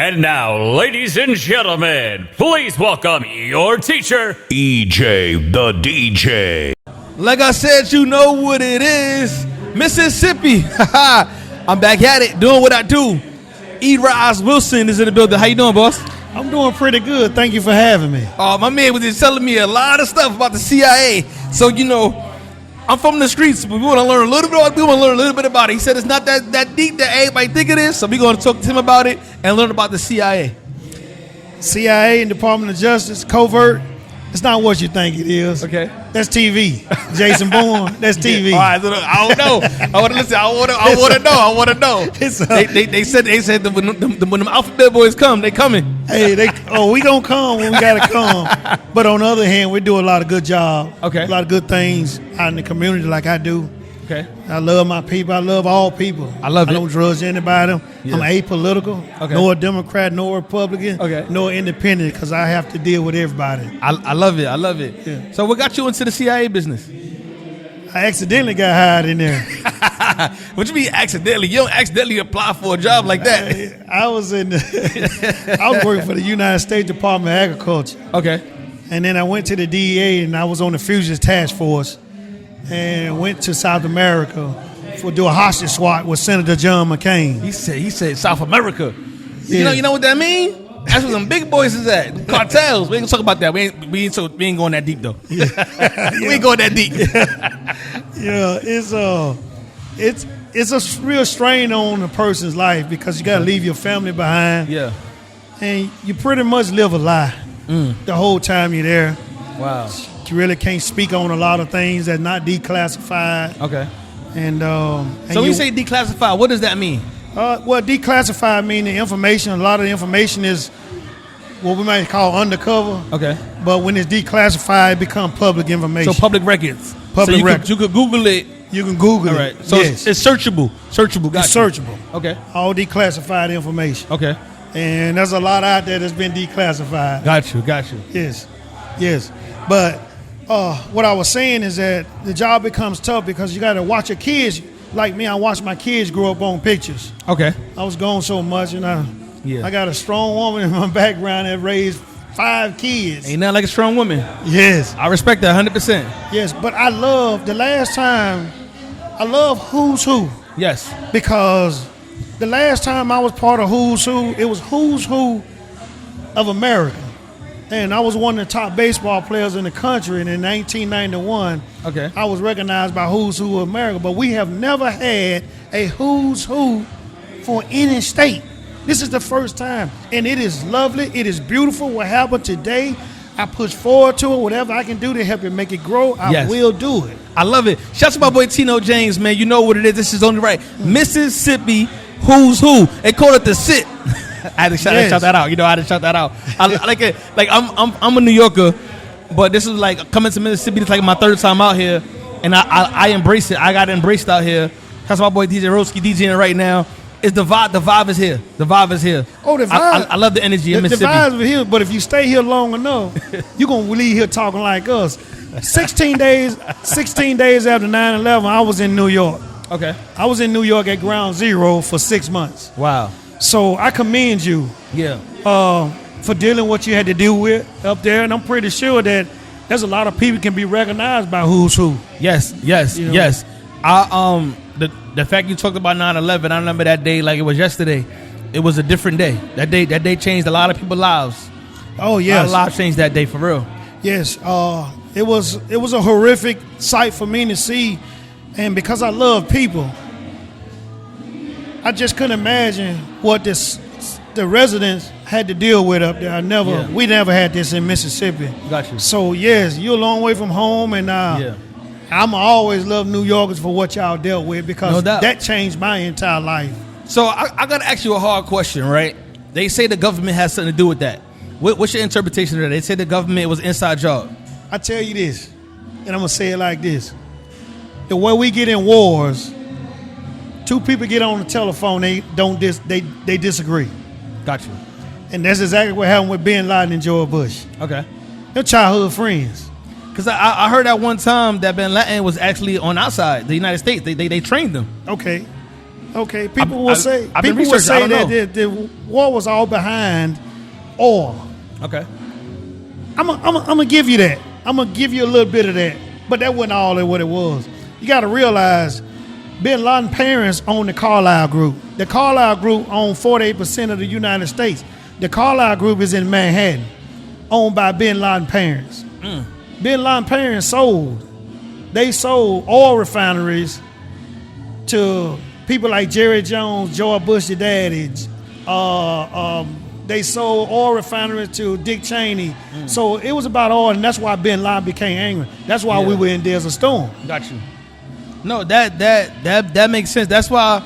And now, ladies and gentlemen, please welcome your teacher, EJ the DJ. Like I said, you know what it is. Mississippi. I'm back at it, doing what I do. EJAY Wilson is in the building. How you doing, boss? I'm doing pretty good. Thank you for having me. My man was just telling me a lot of stuff about the CIA. So, you know, I'm from the streets, but we want to learn a little bit about it. He said it's not that deep that everybody think it is. So we're going to talk to him about it and learn about the CIA. CIA and Department of Justice, covert. It's not what you think it is. Okay. That's TV. Jason Bourne, that's TV. All right, so I don't know. I want to listen. I want to know. They said that when the alphabet boys come, they coming. Hey, we gonna come when we gotta come. But on the other hand, we do a lot of good job. Okay. A lot of good things out in the community, like I do. Okay. I love my people. I love all people. I love it. I don't judge anybody. Yeah. I'm apolitical. Okay. Nor a Democrat, nor a Republican. Okay. Nor independent, because I have to deal with everybody. I love it. I love it. Yeah. So what got you into the CIA business? I accidentally got hired in there. What you mean accidentally? You don't accidentally apply for a job like that. I was working for the United States Department of Agriculture. Okay. And then I went to the DEA and I was on the Fugitive Task Force and went to South America for do a hostage swap with Senator John McCain. He said South America. Yeah. You know what that mean? That's where them big boys is at. Cartels. We ain't gonna talk about that. We ain't going that deep though. We ain't going that deep. Yeah, it's a real strain on a person's life because you got to leave your family behind. Yeah. And you pretty much live a lie the whole time you're there. Wow. You really can't speak on a lot of things that's not declassified. Okay. And so when you say declassified, what does that mean? Well, declassified mean the information. A lot of the information is what we might call undercover. Okay. But when it's declassified, it becomes public information. So public records. Public records. You could Google it. You can Google All it. right. So yes. it's searchable. Searchable. Gotcha. It's searchable. Okay. All declassified information. Okay. And there's a lot out there that's been declassified. Got you. Yes. But what I was saying is that the job becomes tough because you got to watch your kids. Like me, I watched my kids grow up on pictures. Okay. I was gone so much, and I got a strong woman in my background that raised 5 kids. Ain't nothing like a strong woman. Yes. I respect that 100%. Yes, but I love Who's Who. Yes. Because the last time I was part of Who's Who, it was Who's Who of America. And I was one of the top baseball players in the country. And in 1991, okay, I was recognized by Who's Who of America. But we have never had a Who's Who for any state. This is the first time. And it is lovely. It is beautiful. What happened today, I push forward to it. Whatever I can do to help it make it grow, I will do it. I love it. Shout out to my boy Tino James, man. You know what it is. This is only right. Mississippi Who's Who. They call it the sit. I had to shout that out. You know, I had to shout that out. I like it. Like I'm a New Yorker, but this is like coming to Mississippi. It's like my 3rd time out here, and I embrace it. I got embraced out here. That's my boy DJ Roski DJing right now. It's the vibe. The vibe is here. The vibe is here. Oh, the vibe. I love the energy in Mississippi. The vibe is here, but if you stay here long enough, you're gonna leave here talking like us. 16 days after 9/11, I was in New York. Okay. I was in New York at Ground Zero for 6 months. Wow. So I commend you. Yeah. For dealing what you had to deal with up there, and I'm pretty sure that there's a lot of people can be recognized by Who's Who. Yes. You know? Yes. The fact you talked about 9/11, I remember that day like it was yesterday. It was a different day. That day changed a lot of people's lives. Oh yes. A lot of lives changed that day for real. Yes. It was a horrific sight for me to see, and because I love people, I just couldn't imagine what the residents had to deal with up there. We never had this in Mississippi. Got you. So yes, you're a long way from home, and I'm always love New Yorkers for what y'all dealt with because that changed my entire life. So I got to ask you a hard question, right? They say the government has something to do with that. What's your interpretation of that? They say the government was inside job. I tell you this, and I'm gonna say it like this: the way we get in wars, 2 people get on the telephone, they disagree. Got you. And that's exactly what happened with Bin Laden and George Bush. Okay. They're childhood friends. Because I heard at one time that Bin Laden was actually on our side, the United States. They trained them. Okay. Okay, people will say I've been people will researching, I say don't that the war was all behind oil. Okay. I'm gonna give you that. I'm gonna give you a little bit of that, but that wasn't all of what it was. You got to realize, Bin Laden parents owned the Carlyle Group. The Carlyle Group owned 48% of the United States. The Carlyle Group is in Manhattan, owned by Bin Laden parents. Bin Laden parents sold oil refineries to people like Jerry Jones, George Bush, your daddy. They sold oil refineries to Dick Cheney. So it was about oil, and that's why Bin Laden became angry. That's why we were in Desert Storm. Got you. No, that makes sense. That's why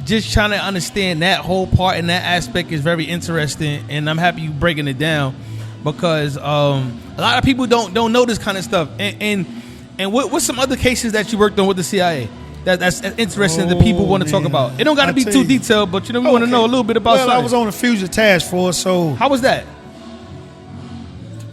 just trying to understand that whole part and that aspect is very interesting, and I'm happy you breaking it down because a lot of people don't know this kind of stuff. And what's some other cases that you worked on with the CIA? That's interesting that people want to talk about. It don't got to be too detailed, but we want to know a little bit about something. I was on the Fusion Task Force, so how was that?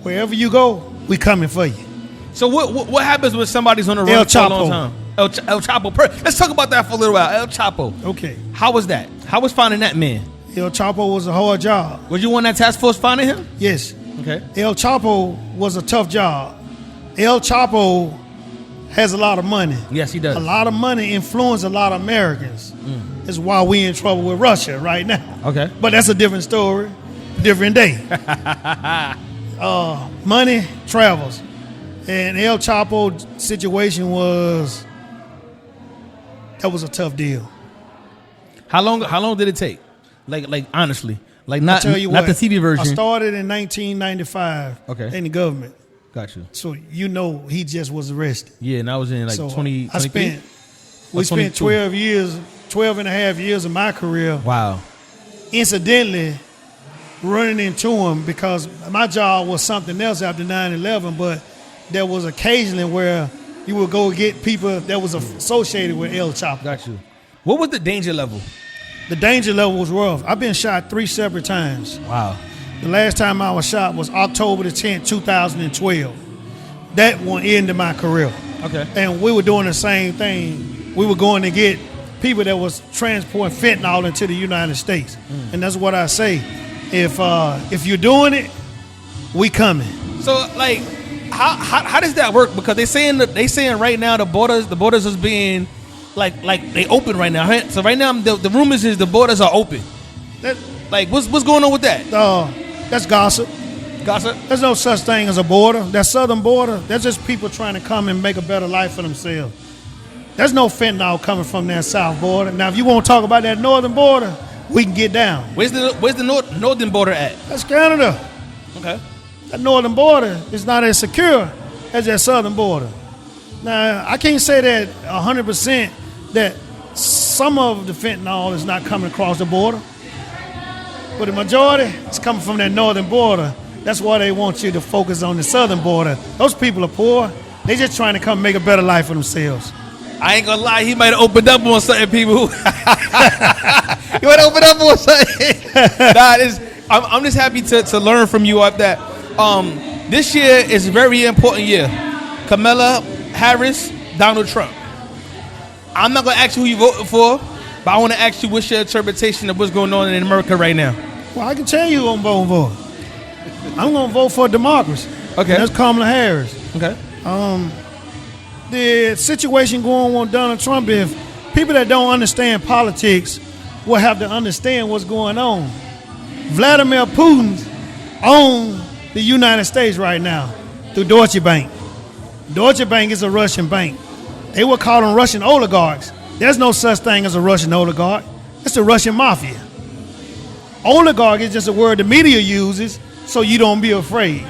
Wherever you go, we coming for you. So what happens when somebody's on the run for a long time? El Chapo. Let's talk about that for a little while. El Chapo. Okay. How was that? How was finding that man? El Chapo was a hard job. Was you on that task force finding him? Yes. Okay. El Chapo was a tough job. El Chapo has a lot of money. Yes, he does. A lot of money influences a lot of Americans. That's why we in trouble with Russia right now. Okay. But that's a different story, different day. Money travels. And El Chapo's situation was a tough deal. How long did it take? Like honestly. Like not the TV version. I started in 1995 in the government. Got you. So he just was arrested. Yeah, and I was in 20. We spent 12 and a half years of my career. Wow. Incidentally, running into him because my job was something else after 9/11, but there was occasionally where you would go get people that was associated with El Chapo. Got you. What was the danger level? The danger level was rough. I've been shot 3 separate times. Wow. The last time I was shot was October the 10th, 2012. That one ended my career. Okay. And we were doing the same thing. We were going to get people that was transporting fentanyl into the United States. And that's what I say. If you're doing it, we coming. So like how does that work? Because they saying right now the borders is being like they open right now. So right now the rumors is the borders are open. What's going on with that? That's gossip. Gossip? There's no such thing as a border. That southern border, that's just people trying to come and make a better life for themselves. There's no fentanyl coming from that south border. Now, if you want to talk about that northern border, we can get down. Where's the northern border at? That's Canada. Okay. That northern border is not as secure as that southern border. Now, I can't say that 100% that some of the fentanyl is not coming across the border. But the majority is coming from that northern border. That's why they want you to focus on the southern border. Those people are poor. They just trying to come make a better life for themselves. I ain't gonna lie, he might have opened up on certain people. He might have opened up on something. I'm just happy to learn from you of that. This year is a very important year. Kamala Harris, Donald Trump. I'm not gonna ask you who you voted for, but I want to ask you what's your interpretation of what's going on in America right now. Well, I can tell you who I'm voting for. I'm going to vote for democracy. Okay. And that's Kamala Harris. Okay. The situation going on with Donald Trump, if people that don't understand politics will have to understand what's going on. Vladimir Putin owns the United States right now through Deutsche Bank. Deutsche Bank is a Russian bank. They will call them Russian oligarchs. There's no such thing as a Russian oligarch. It's the Russian mafia. Oligarch is just a word the media uses so you don't be afraid.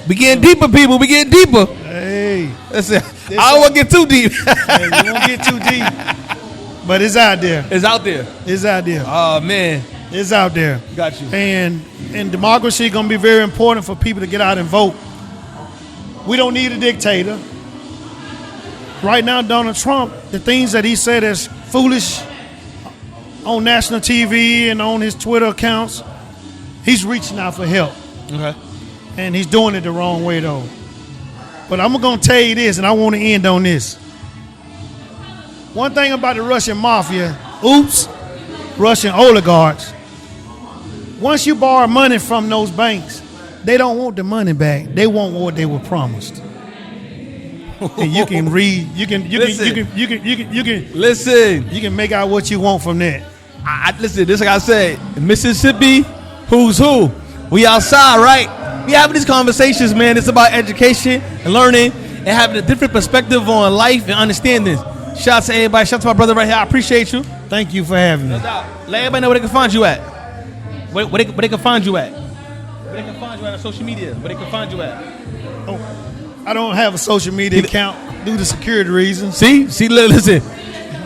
We getting deeper, people. We getting deeper. Hey. I don't want to get too deep. Hey, you won't get too deep. But it's out there. It's out there. It's out there. Oh, man. It's out there. Got you. And democracy is going to be very important for people to get out and vote. We don't need a dictator. Right now, Donald Trump, the things that he said is foolish on national TV and on his Twitter accounts, he's reaching out for help. Okay. And he's doing it the wrong way, though. But I'm going to tell you this, and I want to end on this. One thing about the Russian mafia, Russian oligarchs, once you borrow money from those banks, they don't want the money back. They want what they were promised. And you can read, you can Listen. you can make out what you want from that. Listen, this like I said, Mississippi, who's who? We outside, right? We having these conversations, man. It's about education and learning and having a different perspective on life and understanding. Shout out to everybody. Shout out to my brother right here. I appreciate you. Thank you for having me. Let everybody know where they can find you at. Where they can find you at. Where they can find you at on social media. Where they can find you at. I don't have a social media account due to security reasons. See, listen.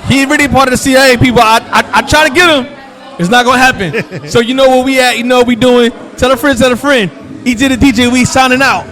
He really part of the CIA, people. I try to get him. It's not gonna happen. So you know where we at. You know what we doing. Tell a friend. EJ the DJ. We signing out.